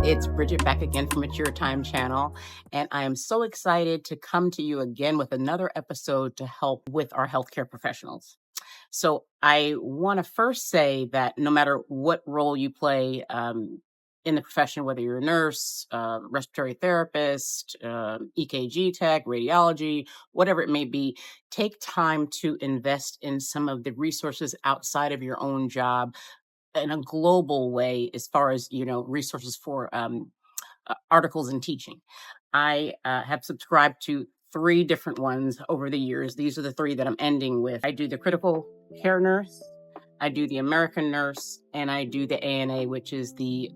It's Bridget back again from It's Your Time channel, and I am so excited to come to you again with another episode to help with our healthcare professionals. So, I want to first say that no matter what role you play in the profession, whether you're a nurse, respiratory therapist, EKG tech, radiology, whatever it may be, take time to invest in some of the resources outside of your own job in a global way as far as resources for articles and teaching. I have subscribed to three different ones over the years. These are the three that I'm ending with. I do the critical care nurse, I do the American nurse, and I do the ANA, which is the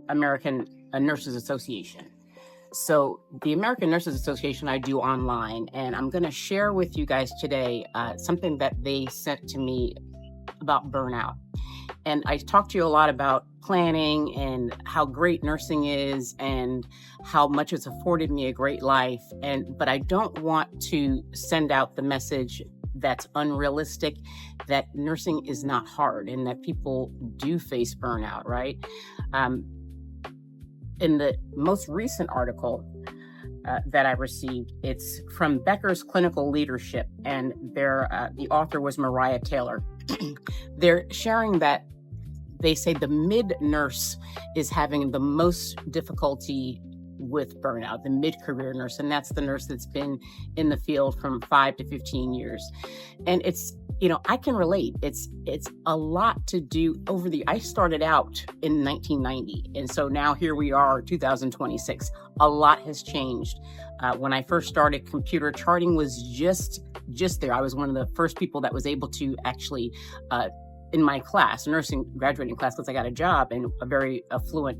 American Nurses Association. So the American Nurses Association I do online, and I'm going to share with you guys today something that they sent to me about burnout. And I talked to you a lot about planning and how great nursing is and how much it's afforded me a great life. But I don't want to send out the message that's unrealistic, that nursing is not hard and that people do face burnout, right? In the most recent article that I received, it's from Becker's Clinical Leadership, and the author was Mariah Taylor. They're sharing that they say the mid-nurse is having the most difficulty with burnout, the mid-career nurse, and that's the nurse that's been in the field from 5 to 15 years. And it's, I can relate. It's a lot to do I started out in 1990, and so now here we are, 2026. A lot has changed. When I first started, computer charting was just there. I was one of the first people that was able to actually in my class, nursing graduating class, because I got a job in a very affluent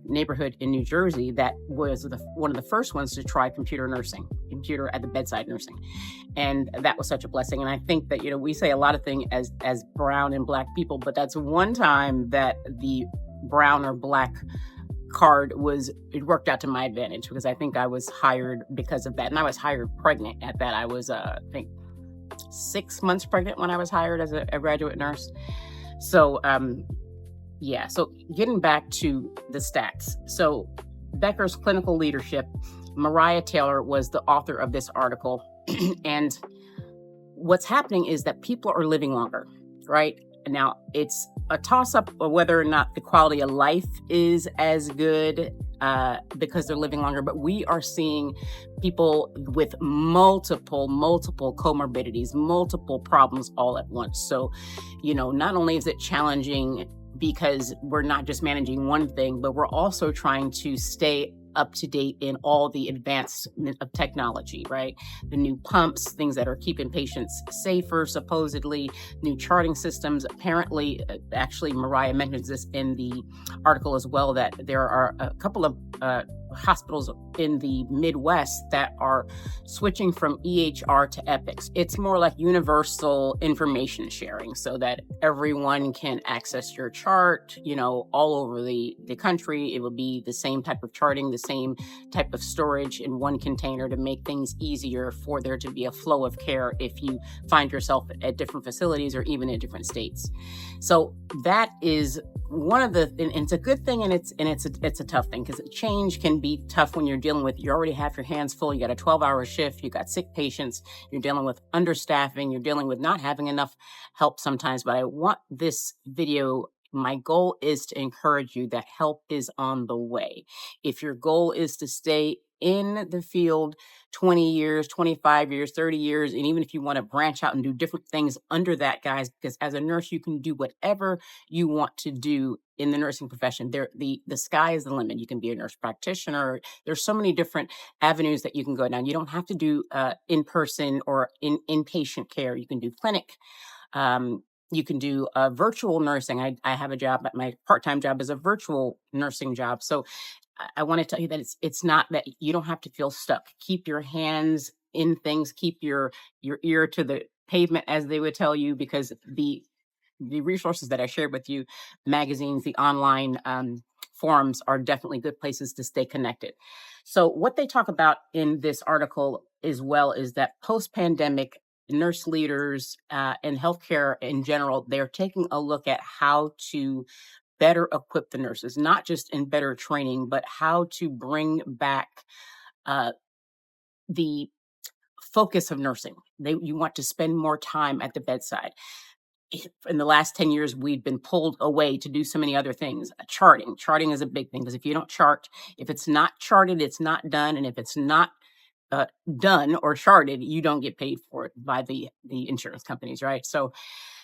neighborhood in New Jersey that was one of the first ones to try computer at the bedside nursing. And that was such a blessing. And I think that, we say a lot of things as brown and black people, but that's one time that the brown or black card it worked out to my advantage, because I think I was hired because of that. And I was hired pregnant at that. I was, I think, 6 months pregnant when I was hired as a graduate nurse. So, so getting back to the stats. So Becker's Clinical Leadership, Mariah Taylor was the author of this article. And what's happening is that people are living longer, right? Now, it's a toss-up of whether or not the quality of life is as good because they're living longer, but we are seeing people with multiple comorbidities, multiple problems all at once. So, not only is it challenging because we're not just managing one thing, but we're also trying to stay up to date in all the advancement of technology, right? The new pumps, things that are keeping patients safer, supposedly, new charting systems. Apparently, actually, Mariah mentions this in the article as well, that there are a couple of hospitals in the Midwest that are switching from EHR to Epics. It's more like universal information sharing so that everyone can access your chart, all over the country. It will be the same type of charting, the same type of storage in one container to make things easier for there to be a flow of care if you find yourself at different facilities or even in different states. So that is one of and it's a good thing, and it's a tough thing, because change can be tough when you already have your hands full. You got a 12-hour shift, you got sick patients, you're dealing with understaffing, you're dealing with not having enough help sometimes. But I want this video, my goal is to encourage you that help is on the way. If your goal is to stay in the field 20 years, 25 years, 30 years, and even if you want to branch out and do different things under that, guys, because as a nurse, you can do whatever you want to do in the nursing profession. The sky is the limit. You can be a nurse practitioner. There's so many different avenues that you can go down. You don't have to do in-person or inpatient care. You can do clinic. You can do virtual nursing. I have a job, my part-time job is a virtual nursing job. So I want to tell you that it's not that you don't have to feel stuck. Keep your hands in things. Keep your ear to the pavement, as they would tell you, because the resources that I shared with you, magazines, the online forums, are definitely good places to stay connected. So what they talk about in this article as well is that post-pandemic nurse leaders and healthcare in general, they're taking a look at how to better equip the nurses, not just in better training, but how to bring back uh, the focus of nursing. You want to spend more time at the bedside. In the last 10 years, we've been pulled away to do so many other things. Charting is a big thing, because if you don't chart, if it's not charted, it's not done. And if it's not uh, done or charted, you don't get paid for it by the insurance companies, right? So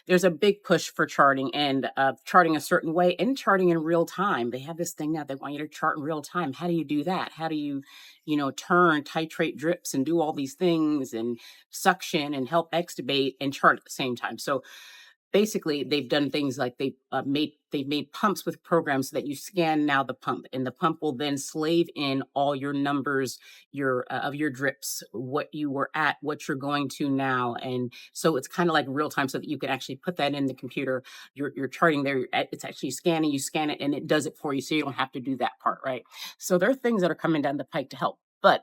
there's a big push for charting, and charting a certain way, and charting in real time. They have this thing now, they want you to chart in real time. How do you do that? How do you turn, titrate drips, and do all these things, and suction, and help extubate, and chart at the same time? So basically, they've done things like they've made pumps with programs so that you scan now the pump, and the pump will then slave in all your numbers, your of your drips, what you were at, what you're going to now. And so it's kind of like real time, so that you can actually put that in the computer. You're charting there, it's actually scanning, you scan it, and it does it for you, so you don't have to do that part, right? So there are things that are coming down the pike to help, but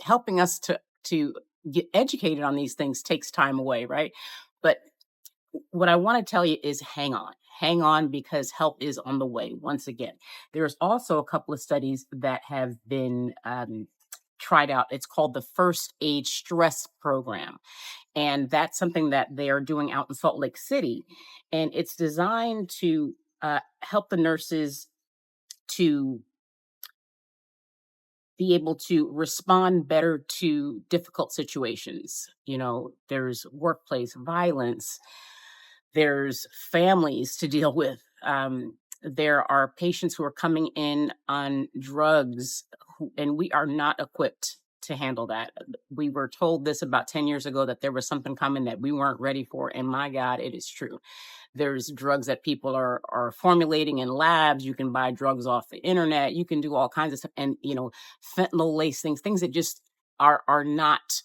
helping us to get educated on these things takes time away, right? But what I want to tell you is hang on. Hang on, because help is on the way once again. There's also a couple of studies that have been tried out. It's called the First Aid Stress Program. And that's something that they are doing out in Salt Lake City. And it's designed to help the nurses to be able to respond better to difficult situations. There's workplace violence, there's families to deal with. There are patients who are coming in on drugs, and we are not equipped to handle that. We were told this about 10 years ago, that there was something coming that we weren't ready for. And my God, it is true. There's drugs that people are formulating in labs. You can buy drugs off the internet. You can do all kinds of stuff. And, fentanyl lace things that just are not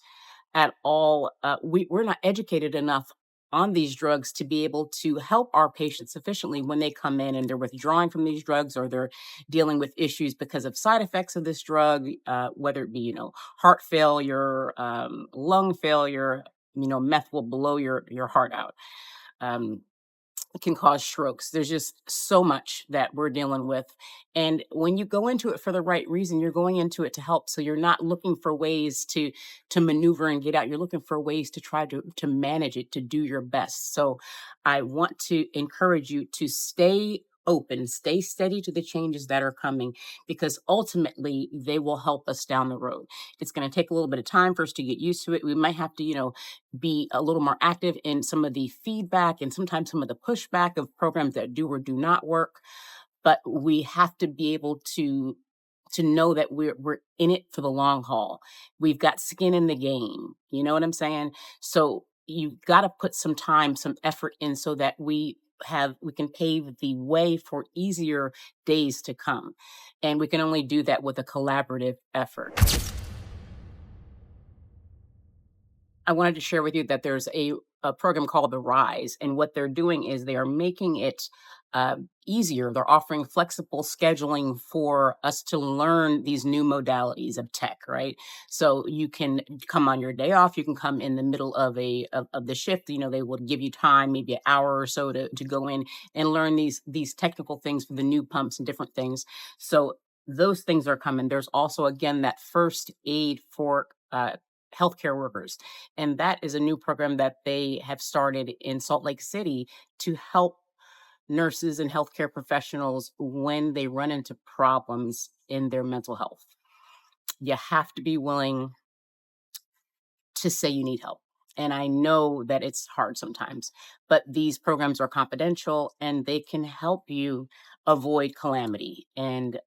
at all. We're not educated enough on these drugs to be able to help our patients sufficiently when they come in and they're withdrawing from these drugs, or they're dealing with issues because of side effects of this drug, whether it be, heart failure, lung failure. Meth will blow your heart out. Um, it can cause strokes. There's just so much that we're dealing with. And when you go into it for the right reason, you're going into it to help. So you're not looking for ways to maneuver and get out. You're looking for ways to try to manage it, to do your best. So I want to encourage you to stay open, stay steady to the changes that are coming, because ultimately they will help us down the road. It's going to take a little bit of time for us to get used to it. We might have to, be a little more active in some of the feedback and sometimes some of the pushback of programs that do or do not work. But we have to be able to know that we're in it for the long haul. We've got skin in the game. You know what I'm saying? So you've got to put some time, some effort in, so that we can pave the way for easier days to come. And we can only do that with a collaborative effort. I wanted to share with you that there's a program called the Rise, and what they're doing is they are making it easier. They're offering flexible scheduling for us to learn these new modalities of tech, right? So you can come on your day off. You can come in the middle of the shift. They will give you time, maybe an hour or so, to go in and learn these technical things for the new pumps and different things. So those things are coming. There's also, again, that first aid for healthcare workers. And that is a new program that they have started in Salt Lake City to help nurses and healthcare professionals when they run into problems in their mental health. You have to be willing to say you need help. And I know that it's hard sometimes, but these programs are confidential, and they can help you avoid calamity. And,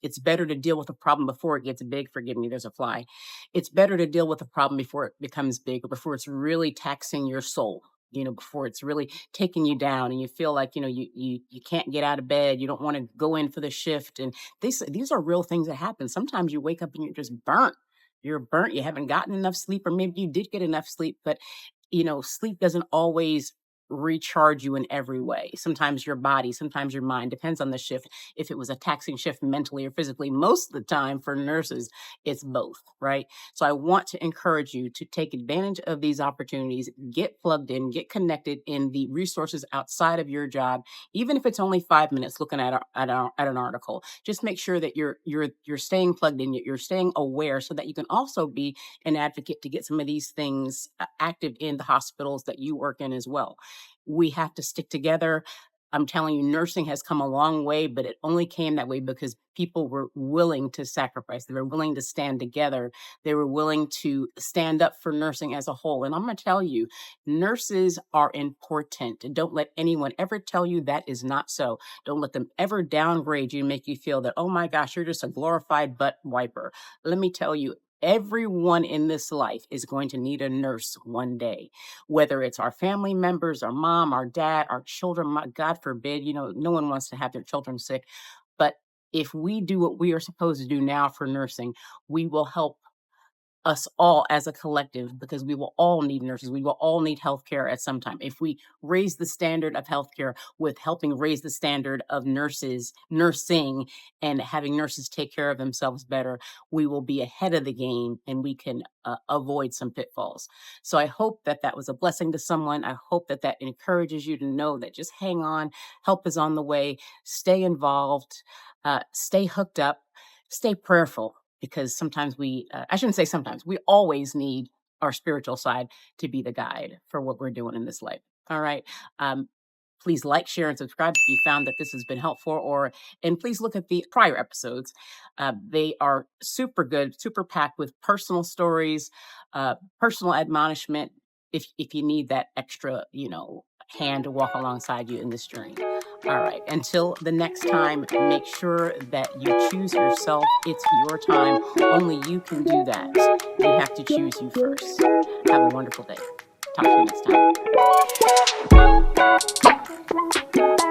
it's better to deal with a problem before it gets big. Forgive me, there's a fly. It's better to deal with a problem before it becomes big, or before it's really taxing your soul. Before it's really taking you down, and you feel like, you can't get out of bed. You don't want to go in for the shift. And these are real things that happen. Sometimes you wake up and you're just burnt. You're burnt. You haven't gotten enough sleep, or maybe you did get enough sleep, but sleep doesn't always recharge you in every way. Sometimes your body, sometimes your mind, depends on the shift. If it was a taxing shift mentally or physically, most of the time for nurses, it's both, right? So I want to encourage you to take advantage of these opportunities, get plugged in, get connected in the resources outside of your job, even if it's only 5 minutes looking at an article. Just make sure that you're staying plugged in, you're staying aware, so that you can also be an advocate to get some of these things active in the hospitals that you work in as well. We have to stick together. I'm telling you, nursing has come a long way, but it only came that way because people were willing to sacrifice. They were willing to stand together. They were willing to stand up for nursing as a whole. And I'm going to tell you, nurses are important. Don't let anyone ever tell you that is not so. Don't let them ever downgrade you and make you feel that, oh my gosh, you're just a glorified butt wiper. Let me tell you, everyone in this life is going to need a nurse one day, whether it's our family members, our mom, our dad, our children. God forbid, no one wants to have their children sick. But if we do what we are supposed to do now for nursing, we will help us all as a collective, because we will all need nurses. We will all need healthcare at some time. If we raise the standard of healthcare with helping raise the standard of nursing, and having nurses take care of themselves better, we will be ahead of the game, and we can avoid some pitfalls. So I hope that that was a blessing to someone. I hope that that encourages you to know that just hang on. Help is on the way. Stay involved. Stay hooked up. Stay prayerful, because sometimes I shouldn't say sometimes, we always need our spiritual side to be the guide for what we're doing in this life. All right. Um, Please like, share, and subscribe if you found that this has been helpful, and please look at the prior episodes. They are super good, super packed with personal stories, personal admonishment, if you need that extra, hand to walk alongside you in this journey. All right. Until the next time, make sure that you choose yourself. It's your time. Only you can do that. You have to choose you first. Have a wonderful day. Talk to you next time.